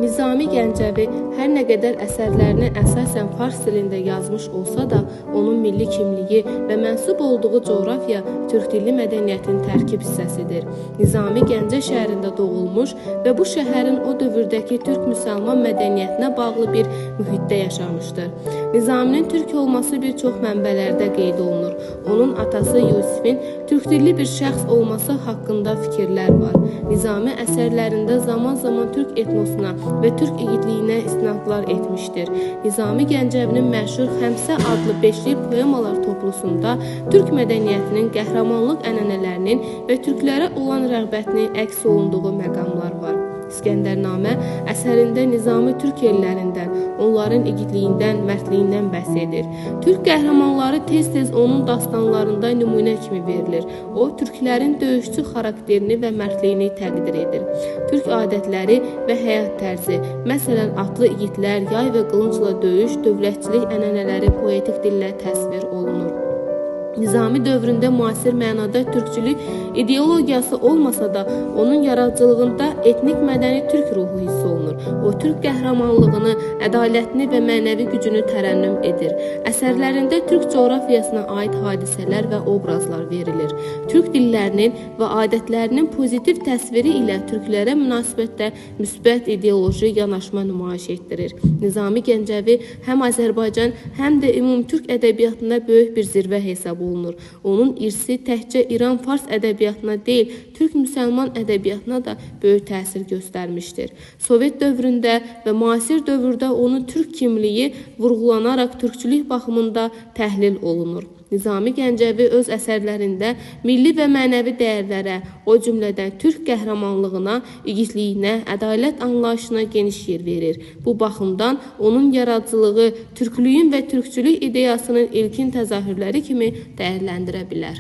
Nizami Gəncəvi hər nə qədər əsərlərini əsasən fars dilində yazmış olsa da, onun milli kimliyi və mənsub olduğu coğrafiya türk dilli mədəniyyətin tərkib hissəsidir. Nizami Gəncə şəhərində doğulmuş və bu şəhərin o dövrdəki türk-müsəlman mədəniyyətinə bağlı bir mühitdə yaşamışdır. Nizaminin türk olması bir çox mənbələrdə qeyd olunur. Onun atası Yusifin türk dilli bir şəxs olması haqqında fikirlər var. Nizami əsərlərində zaman-zaman türk etnosuna və türk igidliyinə istinadlar etmişdir. Nizami Gəncəvinin məşhur Xəmsə adlı beşli poemalar toplusunda türk mədəniyyətinin qəhrəmanlıq ənənələrinin və türklərə olan rəğbətini əks olunduğu məqamlar var. İskəndərnamə əsərində Nizami türk ellərindən, onların igidliyindən, mərdliyindən bəhs edir. Türk qəhrəmanları tez-tez onun dastanlarında nümunə kimi verilir. O, türklərin döyüşçü xarakterini və mərdliyini təqdir edir. Türk adətləri və həyat tərzi, məsələn, atlı igidlər, yay və qılıncla döyüş, dövlətçilik ənənələri poetik dillə təsvir olunur. Nizami dövründə müasir mənada türkçülük ideologiyası olmasa da, onun yaradıcılığında etnik mədəni türk ruhu hiss olunur. O, türk qəhrəmanlığını, ədalətini və mənəvi gücünü tərənnüm edir. Əsərlərində türk coğrafiyasına aid hadisələr və obrazlar verilir. Türk dillərinin və adətlərinin pozitiv təsviri ilə türklərə münasibətdə müsbət ideoloji yanaşma nümayiş etdirir. Nizami Gəncəvi həm Azərbaycan, həm də ümumtürk ədəbiyyatında böyük bir zirvə hesab olunur. Onun irsi təkcə İran-Fars ədəbiyyatına deyil, türk-müsəlman ədəbiyyatına da böyük təsir göstərmişdir. Sovet dövründə və müasir dövrdə onun türk kimliyi vurğulanaraq türkçülük baxımında təhlil olunur. Nizami Gəncəvi öz əsərlərində milli və mənəvi dəyərlərə, o cümlədən türk qəhrəmanlığına, igidliyinə, ədalət anlayışına geniş yer verir. Bu baxımdan onun yaradıcılığı türklüyün və türkçülük ideyasının ilkin təzahürləri kimi dəyərləndirə bilər.